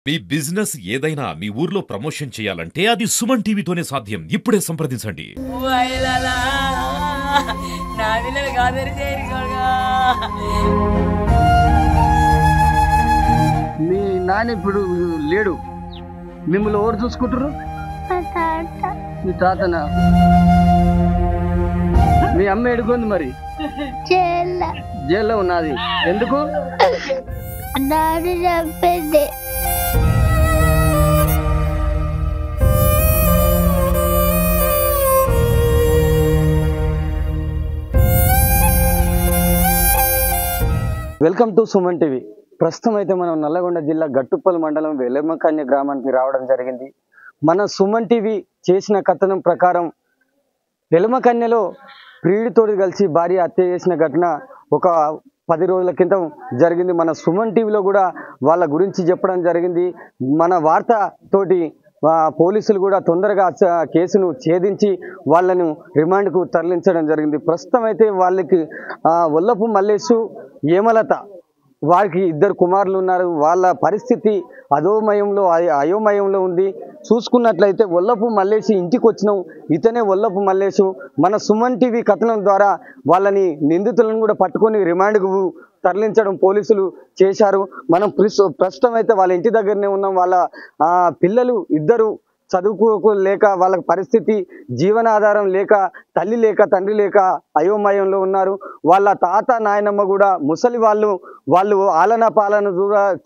మీ business ఏదైనా మీ ఊర్లో promotion చేయాలంటే అది సుమన్ టీవీతోనే సాధ్యం. ఇప్పుడే సంప్రదించండి. మీ నాన్న ఇప్పుడు లేడు, మిమ్మల్ని ఎవరు చూసుకుంటారు? మీ తాతనా? మీ అమ్మ ఎడుకుంది మరి? జైల్లో ఉన్నది. ఎందుకు? డాడీ చంపింది. Welcome to Suman TV. ప్రస్తుతం అయితే మనం నల్లగొండ జిల్లా గట్టుప్పల్ మండలం వెలమకన్య గ్రామానికి రావడం జరిగింది. మన సుమన్ టీవీ చేసిన కథనం ప్రకారం వెలమకన్యలో ప్రియుడితోటి కలిసి భార్య హత్య చేసిన ఘటన ఒక 10 రోజుల క్రితం జరిగింది. మన సుమన్ టీవీలో కూడా వాళ్ళ గురించి చెప్పడం జరిగింది. మన వార్త తోటి పోలీసులు కూడా తొందరగా కేసును ఛేదించి వాళ్ళను రిమాండ్కు తరలించడం జరిగింది. ప్రస్తుతం అయితే వాళ్ళకి వల్లపు మల్లేషు, హేమలత, వారికి 2 కుమారులు ఉన్నారు. వాళ్ళ పరిస్థితి అయోమయంలో ఉంది. చూసుకున్నట్లయితే వల్లపు మల్లేషు ఇంటికి వచ్చినాం, ఇతనే వల్లపు మల్లేషు. మన సుమన్ టీవీ కథనం ద్వారా వాళ్ళని నిందితులను కూడా పట్టుకొని రిమాండ్కు తరలించడం పోలీసులు చేశారు. మనం ప్రస్తుతం అయితే వాళ్ళ ఇంటి దగ్గరనే ఉన్నాం. వాళ్ళ పిల్లలు 2 చదువుకోలేక వాళ్ళకి పరిస్థితి జీవనాధారం లేక, తల్లి లేక తండ్రి లేక అయోమయంలో ఉన్నారు. వాళ్ళ తాత నాయనమ్మ కూడా ముసలి వాళ్ళు ఆలన పాలన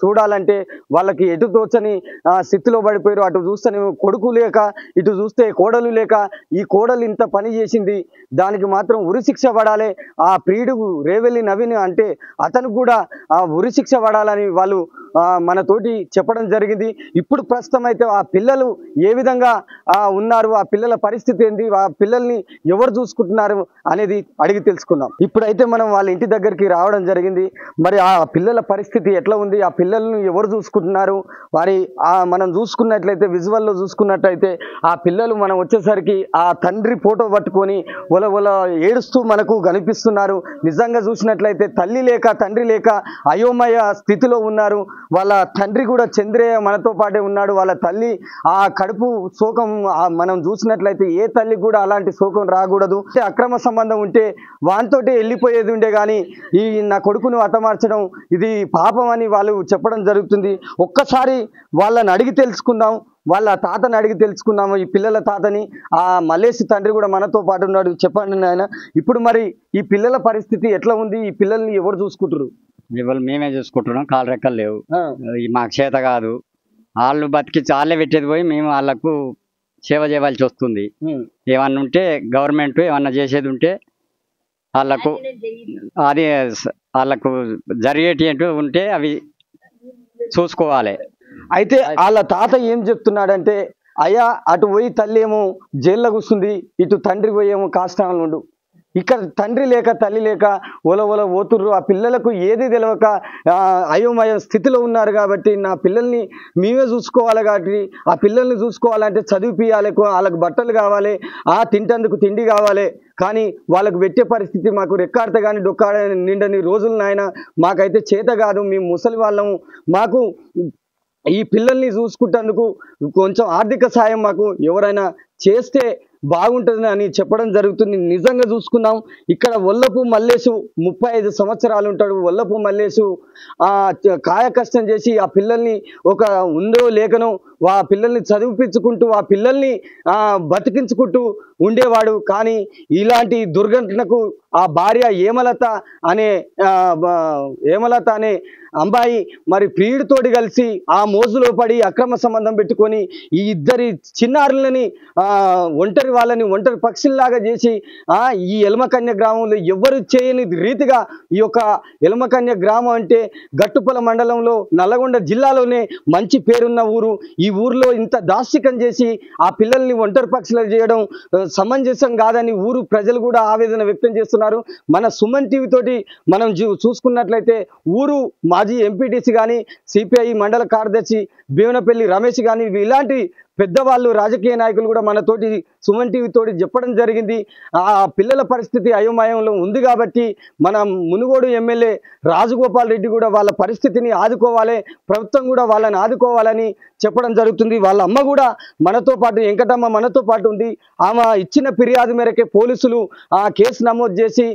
చూడాలంటే వాళ్ళకి ఎటు తోచని స్థితిలో పడిపోయారు. అటు చూస్తే కొడుకు లేక, ఇటు చూస్తే కోడలు లేక, ఈ కోడలు ఇంత పని చేసింది, దానికి మాత్రం ఉరిశిక్ష పడాలి. ఆ ప్రియుడు రేవెల్లి నవీన్ అంటే అతను కూడా ఉరిశిక్ష పడాలని వాళ్ళు మనతోటి చెప్పడం జరిగింది. ఇప్పుడు ప్రస్తుతం అయితే ఆ పిల్లలు ఏ విధంగా ఉన్నారు, ఆ పిల్లల పరిస్థితి ఏంది, ఆ పిల్లల్ని ఎవరు చూసుకుంటున్నారు అనేది అడిగి తెలుసుకుందాం. ఇప్పుడైతే మనం వాళ్ళ ఇంటి దగ్గరికి రావడం జరిగింది. మరి ఆ పిల్లల పరిస్థితి ఎట్లా ఉంది, ఆ పిల్లల్ని ఎవరు చూసుకుంటున్నారు, వారి మనం చూసుకున్నట్లయితే విజువల్లో చూసుకున్నట్లయితే ఆ పిల్లలు మనం వచ్చేసరికి ఆ తండ్రి ఫోటో పట్టుకొని ఒల ఏడుస్తూ మనకు కనిపిస్తున్నారు. నిజంగా చూసినట్లయితే తల్లి లేక తండ్రి లేక అయోమయ స్థితిలో ఉన్నారు. వాళ్ళ తండ్రి కూడా చంద్రయ్య మనతో పాటే ఉన్నాడు. వాళ్ళ తల్లి ఆ కడుపు శోకం మనం చూసినట్లయితే ఏ తల్లి కూడా అలాంటి శోకం రాకూడదు. అక్రమ సంబంధం ఉంటే వానితోటే వెళ్ళిపోయేది ఉండే కానీ ఈ నా కొడుకును హతమార్చడం ఇది పాపం అని వాళ్ళు చెప్పడం జరుగుతుంది. ఒక్కసారి వాళ్ళని అడిగి తెలుసుకుందాం, వాళ్ళ తాతని అడిగి తెలుసుకుందాము, ఈ పిల్లల తాతని. ఆ మల్లేష్ తండ్రి కూడా మనతో పాటు ఉన్నాడు. చెప్పండి నాయన, ఇప్పుడు మరి ఈ పిల్లల పరిస్థితి ఎట్లా ఉంది, ఈ పిల్లల్ని ఎవరు చూసుకుంటారు? మేమే చూసుకుంటున్నాం. కాలు రెక్కలు లేవు, మాకు చేత కాదు. వాళ్ళు బతికించి వాళ్ళే పెట్టేది పోయి మేము వాళ్ళకు సేవ చేయవలసి వస్తుంది. ఏమన్నా ఉంటే గవర్నమెంట్ ఏమన్నా చేసేది ఉంటే వాళ్ళకు అది వాళ్ళకు జరిగేటి ఉంటే అవి చూసుకోవాలి. అయితే వాళ్ళ తాత ఏం చెప్తున్నాడంటే, అయ్యా అటు పోయి తల్లి ఏమో జైల్లో కూర్చుంది, ఇటు తండ్రి పోయేమో కాష్టాలు ఉండు. ఇక్కడ తండ్రి లేక తల్లి లేక ఒల ఓతుర్రు. ఆ పిల్లలకు ఏది తెలియక అయోమయ స్థితిలో ఉన్నారు. కాబట్టి నా పిల్లల్ని మేమే చూసుకోవాలి. కాబట్టి ఆ పిల్లల్ని చూసుకోవాలంటే చదివిపియాలి, వాళ్ళకు బట్టలు కావాలి, తింటందుకు తిండి కావాలి. కానీ వాళ్ళకు పెట్టే పరిస్థితి మాకు రెక్కాడితే కానీ డొక్కాడ నిండని రోజులు నాయన, మాకైతే చేత కాదు, మేము ముసలి వాళ్ళము. మాకు ఈ పిల్లల్ని చూసుకుంటేందుకు కొంచెం ఆర్థిక సాయం మాకు ఎవరైనా చేస్తే బాగుంటుంది అని చెప్పడం జరుగుతుంది. నిజంగా చూసుకున్నాం, ఇక్కడ వల్లపు మల్లేషు 35 సంవత్సరాలు ఉంటాడు. వల్లపు మల్లేషు కాయ కష్టం చేసి ఆ పిల్లల్ని ఒక ఉందో లేకనో ఆ పిల్లల్ని చదివిపించుకుంటూ ఆ పిల్లల్ని బతికించుకుంటూ ఉండేవాడు. కానీ ఇలాంటి దుర్ఘటనకు ఆ భార్య హేమలత అనే అమ్మాయి మరి ప్రియుడితోటి కలిసి ఆ మోజులో పడి అక్రమ సంబంధం పెట్టుకొని ఈ 2 చిన్నారులని ఒంటరి పక్షుల్లాగా చేసి ఈ ఎలమకన్య గ్రామంలో ఎవరు చేయని రీతిగా ఈ యొక్క ఎలమకన్య గ్రామం అంటే గట్టుప్పల మండలంలో నల్లగొండ జిల్లాలోనే మంచి పేరున్న ఊరు. ఈ ఊర్లో ఇంత దాష్టికం చేసి ఆ పిల్లల్ని ఒంటరి పక్షులు చేయడం సమంజసం కాదని ఊరు ప్రజలు కూడా ఆవేదన వ్యక్తం చేస్తున్నారు. మన సుమన్ టీవీ తోటి మనం చూసుకున్నట్లయితే ఊరు మాజీ ఎంపీటీసీ కానీ, సిపిఐ మండల కార్యదర్శి భీవనపల్లి రమేష్ కానీ ఇలాంటి పెద్దవాళ్ళు రాజకీయ నాయకులు కూడా మనతోటి సుమన్ టీవీ తోటి చెప్పడం జరిగింది. ఆ పిల్లల పరిస్థితి అయోమయంలో ఉంది కాబట్టి మన మునుగోడు ఎమ్మెల్యే రాజగోపాల్ రెడ్డి కూడా వాళ్ళ పరిస్థితిని ఆదుకోవాలి, ప్రభుత్వం కూడా వాళ్ళని ఆదుకోవాలని చెప్పడం జరుగుతుంది. వాళ్ళ అమ్మ కూడా మనతో పాటు, వెంకటమ్మ మనతో పాటు ఉంది. ఆమె ఇచ్చిన ఫిర్యాదు మేరకే పోలీసులు ఆ కేసు నమోదు చేసి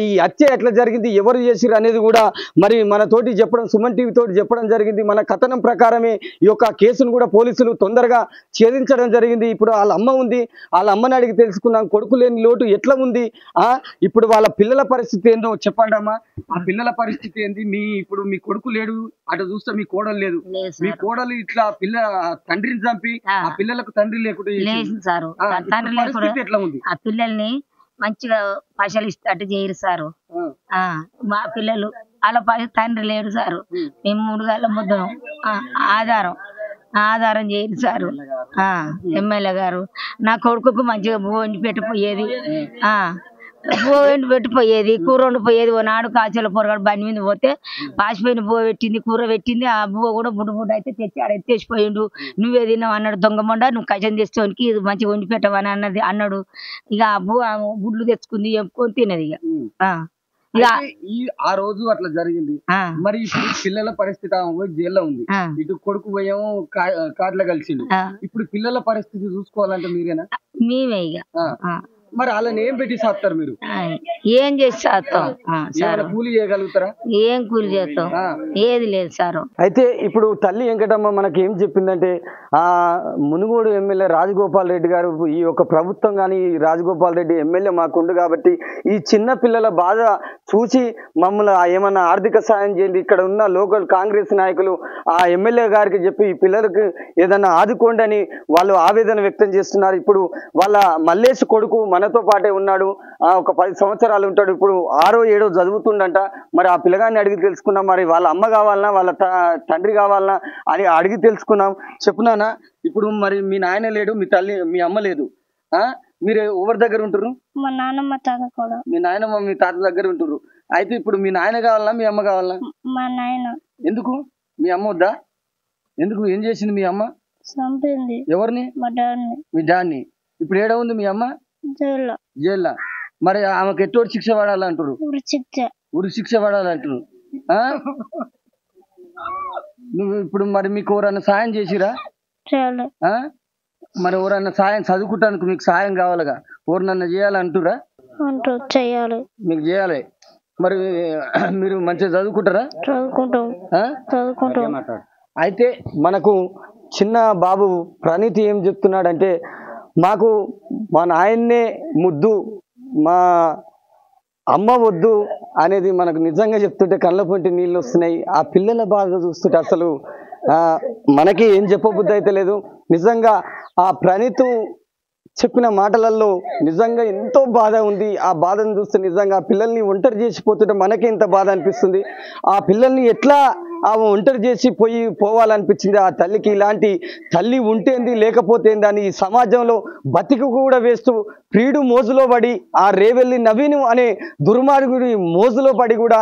ఈ హత్య ఎట్లా జరిగింది, ఎవరు చేసిరు అనేది కూడా మరి మనతోటి చెప్పడం, సుమన్ టీవీ తోటి చెప్పడం జరిగింది. మన కథనం ప్రకారమే ఈ యొక్క కేసును కూడా పోలీసులు తొందరగా ఛేదించడం జరిగింది. ఇప్పుడు వాళ్ళ అమ్మ ఉంది, వాళ్ళ అమ్మని అడిగి తెలుసుకున్నాం కొడుకు లేని లోటు ఎట్లా ఉంది, ఇప్పుడు వాళ్ళ పిల్లల పరిస్థితి ఏందో చెప్పండి అమ్మా. ఆ పిల్లల పరిస్థితి ఏంది? ఇప్పుడు మీ కొడుకు లేడు, అటు చూస్తే మీ కోడలు లేదు, మీ కోడలు ఇట్లా తండ్రిని చంపి ఆ పిల్లలకు తండ్రి లేకుండా ఎట్లా ఉంది? ఆ పిల్లల్ని మంచిగా పైసలు ఇస్తట్టు చేయరు సారు. మా పిల్లలు వాళ్ళ తండ్రి లేడు సారు. మేము 3 గంటల ముద్దు ఆధారం చేయరు సారు. ఎమ్మెల్యే గారు నా కొడుకుకు మంచిగా బువ్వ వండి పెట్టిపోయేది, బువ్వ వండి పెట్టిపోయేది, కూర వండిపోయేది. ఓనాడు కాచల పొరగాడు బండి మీద పోతే పాసిపోయిన బువ్వ పెట్టింది, కూర పెట్టింది. ఆ బువ్వ కూడా బుడ్డు అయితే తెచ్చి ఆడ ఎత్తేసిపోయిండు. నువ్వే తిన్నావు అన్నాడు. దొంగ మొండ, నువ్వు కషం తెచ్చుకోనికి ఇది మంచిగా వండి పెట్టవని అన్నాడు. ఇక ఆ బువ్వ గుడ్లు తెచ్చుకుంది, ఎంపుకొని తినది. ఇక ఆ రోజు అట్లా జరిగింది. మరి ఇప్పుడు పిల్లల పరిస్థితి జైల్లో ఉంది, ఇటు కొడుకు పోయేమో కార్లో కలిసిండు. ఇప్పుడు పిల్లల పరిస్థితి చూసుకోవాలంటే మీరేనా? మేమే. ఇక మరి వాళ్ళని ఏం పెట్టి సాస్తారు మీరు? ఏం చేసి సాస్తాం సార్? కూలి చేయగలుగుతారా? ఏం కూలి చేస్తాం? ఏది లేదు సార్. అయితే ఇప్పుడు తల్లి వెంకటమ్మ మనకి ఏం చెప్పిందంటే, మునుగోడు ఎమ్మెల్యే రాజగోపాల్ రెడ్డి గారు, ఈ యొక్క ప్రభుత్వం కానీ రాజగోపాల్ రెడ్డి ఎమ్మెల్యే మాకుండు కాబట్టి ఈ చిన్న పిల్లల బాధ చూసి మమ్మల్ని ఏమన్నా ఆర్థిక సాయం చేయండి, ఇక్కడ ఉన్న లోకల్ కాంగ్రెస్ నాయకులు ఆ ఎమ్మెల్యే గారికి చెప్పి ఈ పిల్లలకు ఏదన్నా ఆదుకోండి అని వాళ్ళు ఆవేదన వ్యక్తం చేస్తున్నారు. ఇప్పుడు వాళ్ళ మల్లేష్ కొడుకు మనతో పాటే ఉన్నాడు, ఒక 10 సంవత్సరాలు ఉంటాడు, ఇప్పుడు 6వ 7వ చదువుతుండంట. మరి ఆ పిల్లగాన్ని అడిగి తెలుసుకున్నాం, మరి వాళ్ళ అమ్మ కావాలన్నా వాళ్ళ తండ్రి కావాలన్నా అని అడిగి తెలుసుకున్నాం. చెప్పునానా, ఇప్పుడు మరి మీ నాయన లేడు, మీ తల్లి మీ అమ్మ లేదు, మీరు ఎవరి దగ్గర ఉంటారు? మా నాన్నమ్మ తాత కూడా. మీ నాయనమ్మ మీ తాత దగ్గర ఉంటారు. అయితే ఇప్పుడు మీ నాయన కావాలన్నా మీ అమ్మ కావాలన్నా? మా నాయన. ఎందుకు? మీ అమ్మ వద్దా? ఎందుకు? ఏం చేసింది మీ అమ్మ? చంపింది. ఎవరిని? మా డాడ్ని. మీ డాడ్ని. ఇప్పుడు ఏడ ఉంది మీ అమ్మ? జైల్లో. మరి ఆమెకు ఎట్టోటి శిక్ష పడాలంటారు? ఉరి శిక్ష పడాలంటారు. నువ్వు ఇప్పుడు మరి మీకు ఎవరన్నా సాయం చేసిరా? మరి ఎవరన్నా సాయం, చదువుకుంటానికి మీకు సాయం కావాలిగా, ఎవరినన్నా చేయాలంటురా? చేయాలి, మీకు చేయాలి. మరి మీరు మంచిగా చదువుకుంటారా? చదువుకుంటాం. అయితే మనకు చిన్న బాబు ప్రణీతి ఏం చెప్తున్నాడంటే, మాకు మా నాయన్నే ముద్దు, మా అమ్మ వద్దు అనేది మనకు నిజంగా చెప్తుంటే కళ్ళ పొంటి నీళ్ళు వస్తున్నాయి. ఆ పిల్లల బాధ చూస్తుంటే అసలు మనకి ఏం చెప్పబుద్ధి అయితే లేదు. నిజంగా ఆ ప్రణీతు చెప్పిన మాటలలో నిజంగా ఎంతో బాధ ఉంది. ఆ బాధను చూస్తే నిజంగా పిల్లల్ని ఒంటరి చేసిపోతుంటే మనకి ఎంత బాధ అనిపిస్తుంది. ఆ పిల్లల్ని ఎట్లా ఒంటరి చేసి పోవాలనిపించింది. ఆ తల్లికి ఇలాంటి తల్లి ఉంటేంది లేకపోతేంది అని ఈ సమాజంలో బతికి కూడా వేస్తూ ప్రియుడు మోజులో పడి, ఆ రేవెల్లి నవీన్ అనే దుర్మార్గుడి మోజులో పడి కూడా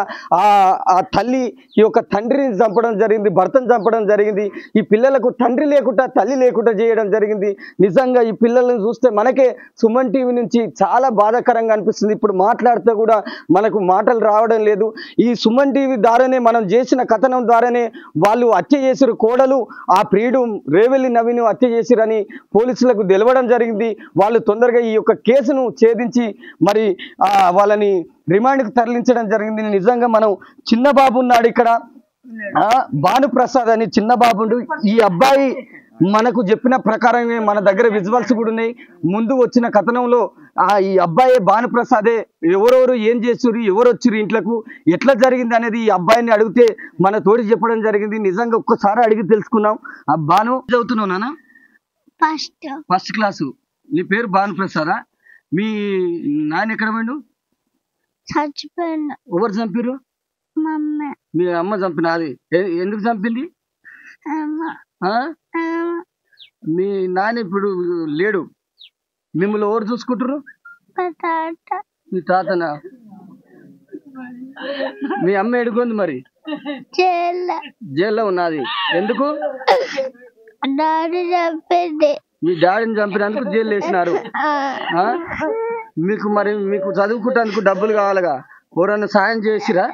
ఆ తల్లి ఈ యొక్క తండ్రిని చంపడం జరిగింది, భర్తను చంపడం జరిగింది. ఈ పిల్లలకు తండ్రి లేకుండా తల్లి లేకుండా చేయడం జరిగింది. నిజంగా ఈ పిల్లలను చూస్తే మనకే సుమన్ టీవీ నుంచి చాలా బాధాకరంగా అనిపిస్తుంది. ఇప్పుడు మాట్లాడితే కూడా మనకు మాటలు రావడం లేదు. ఈ సుమన్ టీవీ ద్వారానే, మనం చేసిన కథనం ద్వారానే వాళ్ళు హత్య చేసిరు, కోడలు ఆ ప్రియుడు రేవెల్లి నవీన్ హత్య చేసిరని పోలీసులకు తెలవడం జరిగింది. వాళ్ళు తొందరగా ఈ యొక్క కేసును ఛేదించి మరి వాళ్ళని రిమాండ్కి తరలించడం జరిగింది. నిజంగా మనం చిన్న బాబు ఉన్నాడు ఇక్కడ, భానుప్రసాద్ అని చిన్న బాబుండు. ఈ అబ్బాయి మనకు చెప్పిన ప్రకారమే మన దగ్గర విజువల్స్ కూడా ఉన్నాయి. ముందు వచ్చిన కథనంలో ఈ అబ్బాయి భానుప్రసాదే, ఎవరెవరు ఏం చేస్తున్నారు, ఎవరు వచ్చారు ఇంట్లోకి, ఎట్లా జరిగింది అనేది ఈ అబ్బాయిని అడిగితే మన తోడి చెప్పడం జరిగింది. నిజంగా ఒక్కసారి అడిగి తెలుసుకున్నాం. ఆ భాను చదువుతున్నావు నాన్న? First class. నీ పేరు భానుప్రసాదా? మీ నాన్న ఎక్కడ పోయిండు? చచ్చిపోయిండు. ఎవరు చంపారు? మీ అమ్మ చంపిన. అది ఎందుకు చంపింది? మీ నాన్న ఇప్పుడు లేడు, మిమ్మల్ని ఎవరు చూసుకుంటారు? మీ తాతనా? మీ అమ్మ ఎడుకుంది మరి? జైల్లో ఉన్నది. ఎందుకు? డాడీ చంపింది. మీ డాడీని చంపినందుకు జైలు వేసినారు. మీకు చదువుకుంటానికి డబ్బులు కావాలిగా, ఎవరన్నా సాయం చేసిరా?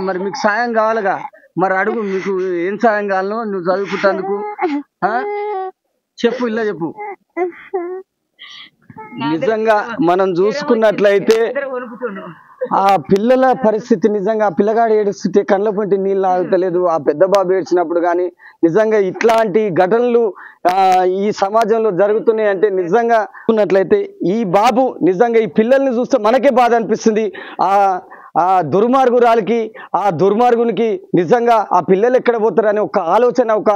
మరి మీకు సాయం కావాలిగా, మరి అడుగు, మీకు ఏం సాయం కావాలనో నువ్వు చదువుకుంటానికి చెప్పు, ఇలా చెప్పు. నిజంగా మనం చూసుకున్నట్లయితే ఆ పిల్లల పరిస్థితి, నిజంగా ఆ పిల్లగాడు ఏడుస్తుంటే కళ్ళ పొంటి నీళ్ళు ఆగుతలేదు. ఆ పెద్ద బాబు ఏడ్చినప్పుడు కానీ నిజంగా ఇట్లాంటి ఘటనలు ఈ సమాజంలో జరుగుతున్నాయి అంటే నిజంగా ఉన్నట్లయితే ఈ బాబు నిజంగా ఈ పిల్లల్ని చూస్తే మనకే బాధ అనిపిస్తుంది. ఆ దుర్మార్గురాలకి, ఆ దుర్మార్గునికి నిజంగా ఆ పిల్లలు ఎక్కడ పోతారని ఒక ఆలోచన, ఒక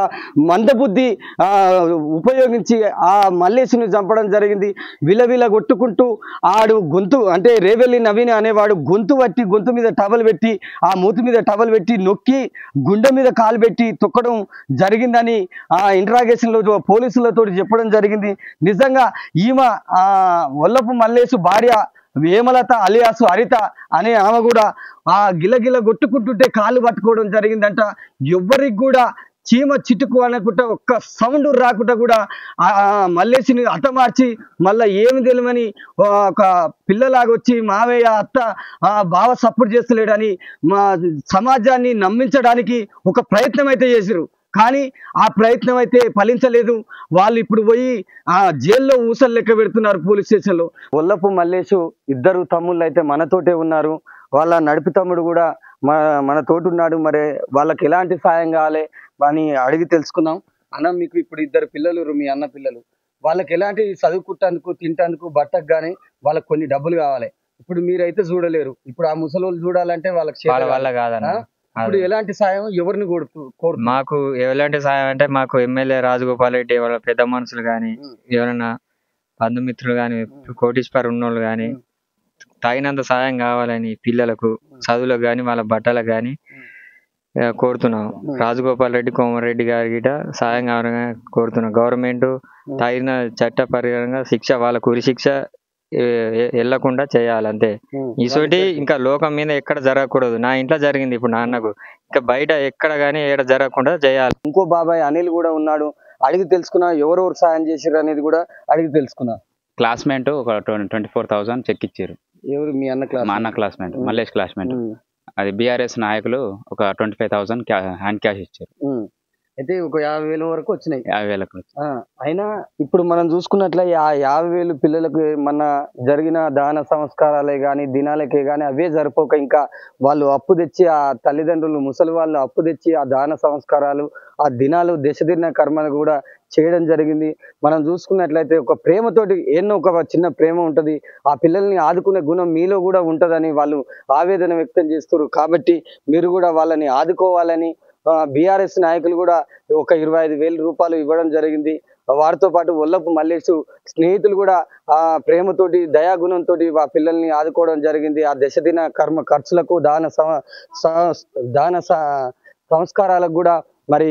మందబుద్ధి ఉపయోగించి ఆ మల్లేశుని చంపడం జరిగింది. విలవిల కొట్టుకుంటూ ఆడు గొంతు అంటే రేవెల్లి నవీన్ అనేవాడు గొంతు పట్టి, గొంతు మీద టవల్ పెట్టి, ఆ మూతి మీద టవల్ పెట్టి నొక్కి గుండె మీద కాలు పెట్టి తొక్కడం జరిగిందని ఆ ఇంట్రాగేషన్లో పోలీసులతో చెప్పడం జరిగింది. నిజంగా ఈమె వల్లపు మల్లేశు భార్య వేమలత అలియాసు హరిత అనే ఆమె కూడా ఆ గిలగిల కొట్టుకుంటుంటే కాళ్ళు పట్టుకోవడం జరిగిందంట. ఎవ్వరికి కూడా చీమ చిటుకు అనకుండా ఒక్క సౌండ్ రాకుండా కూడా ఆ మల్లేశుని హతమార్చి మళ్ళీ ఏమి తెలియని ఒక పిల్లలాగా వచ్చి మావయ్య అత్త బావ సపోర్ట్ చేస్తలేడని మా సమాజాన్ని నమ్మించడానికి ఒక ప్రయత్నం అయితే చేసిరు. కానీ ఆ ప్రయత్నం అయితే ఫలించలేదు. వాళ్ళు ఇప్పుడు పోయి ఆ జైల్లో ఊసలు లెక్క పెడుతున్నారు పోలీస్ స్టేషన్లో. వల్లపు మల్లేశు ఇద్దరు తమ్ముళ్ళు అయితే మనతోటే ఉన్నారు. వాళ్ళ నడిపి తమ్ముడు కూడా మన తోటి ఉన్నాడు. మరి వాళ్ళకి ఎలాంటి సాయం కావాలి అని అడిగి తెలుసుకుందాం. అన్న, మీకు ఇప్పుడు ఇద్దరు పిల్లలు, మీ అన్న పిల్లలు, వాళ్ళకి ఎలాంటి చదువుకుంటానికి, తింటానికి, బట్టకు కానీ వాళ్ళకి కొన్ని డబ్బులు కావాలి. ఇప్పుడు మీరైతే చూడలేరు. ఇప్పుడు ఆ ముసలోళ్ళు చూడాలంటే వాళ్ళకి వల్ల కాదన్న. ఇప్పుడు ఎలాంటి సాయం ఎవరిని కోరు? మాకు ఎలాంటి సాయం అంటే మాకు ఎమ్మెల్యే రాజగోపాల్ రెడ్డి వాళ్ళ పెద్ద మనుషులు కానీ, ఎవరైనా బంధుమిత్రులు కానీ, కోటీశ్వరు ఉన్నోళ్ళు కానీ తగినంత సాయం కావాలని పిల్లలకు చదువులకు కానీ వాళ్ళ బట్టలకు కానీ కోరుతున్నాం. రాజగోపాల్ రెడ్డి, కోమరెడ్డి గారి గిట సాయం కావాలని కోరుతున్నాం. గవర్నమెంట్ తగిన చట్ట పరిహారంగా శిక్ష, వాళ్ళకు ఉరి శిక్ష వెళ్ళకుండా చేయాలి అంతే. ఇసోటి ఇంకా లోకం మీద ఎక్కడ జరగకూడదు. నా ఇంట్లో జరిగింది, ఇప్పుడు నాన్నకు ఇంకా బయట ఎక్కడ కానీ ఏడ జరగకుండా చేయాలి. ఇంకో బాబాయ్ అనిల్ కూడా ఉన్నాడు, అడిగి తెలుసుకున్నా ఎవరెవరు సాయం చేశారు అనేది కూడా అడిగి తెలుసుకున్నా. క్లాస్మేట్ ఒక 24,000 చెక్ ఇచ్చారు. ఎవరు? మీ అన్న క్లాస్? మా అన్న క్లాస్మేట్, మల్లేష్ క్లాస్మేట్. అది బీఆర్ఎస్ నాయకులు ఒక 25,000 హ్యాండ్ క్యాష్ ఇచ్చారు. అయితే ఒక 50,000 వరకు వచ్చినాయి. 50,000 అయినా ఇప్పుడు మనం చూసుకున్నట్లే ఆ 50,000 పిల్లలకు మన జరిగిన దాన సంస్కారాలే కానీ దినాలకే కానీ అవే సరిపోక ఇంకా వాళ్ళు అప్పు తెచ్చి, ఆ తల్లిదండ్రులు ముసలి వాళ్ళు అప్పు తెచ్చి ఆ దాన సంస్కారాలు, ఆ దినాలు, దశదిన కర్మలు కూడా చేయడం జరిగింది. మనం చూసుకున్నట్లయితే ఒక ప్రేమతోటి ఎన్నో ఒక చిన్న ప్రేమ ఉంటుంది. ఆ పిల్లల్ని ఆదుకునే గుణం మీలో కూడా ఉంటుందని వాళ్ళు ఆవేదన వ్యక్తం చేస్తారు. కాబట్టి మీరు కూడా వాళ్ళని ఆదుకోవాలని బీఆర్ఎస్ నాయకులు కూడా ఒక 25,000 రూపాయలు ఇవ్వడం జరిగింది. వారితో పాటు వల్లపు మల్లేశు స్నేహితులు కూడా ఆ ప్రేమతోటి, దయాగుణంతో ఆ పిల్లల్ని ఆదుకోవడం జరిగింది. ఆ దశదిన కర్మ ఖర్చులకు, దాన సంస్కారాలకు కూడా మరి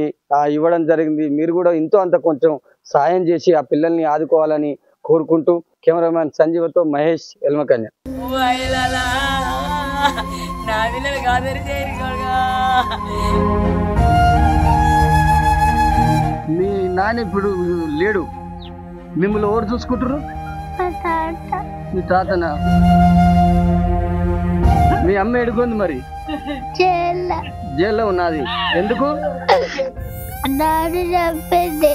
ఇవ్వడం జరిగింది. మీరు కూడా ఇంతో అంత కొంచెం సాయం చేసి ఆ పిల్లల్ని ఆదుకోవాలని కోరుకుంటూ కెమెరామ్యాన్ సంజీవతో మహేష్, ఎల్మకన్య. మీ నాన్న ఇప్పుడు లేడు, మిమ్మల్ని ఎవరు చూసుకుంటారు? మీ తాతనా? మీ అమ్మ ఎడుకుంది మరి? జైల్లో జైల్లో ఉన్నది. ఎందుకు? డాడీ చంపింది.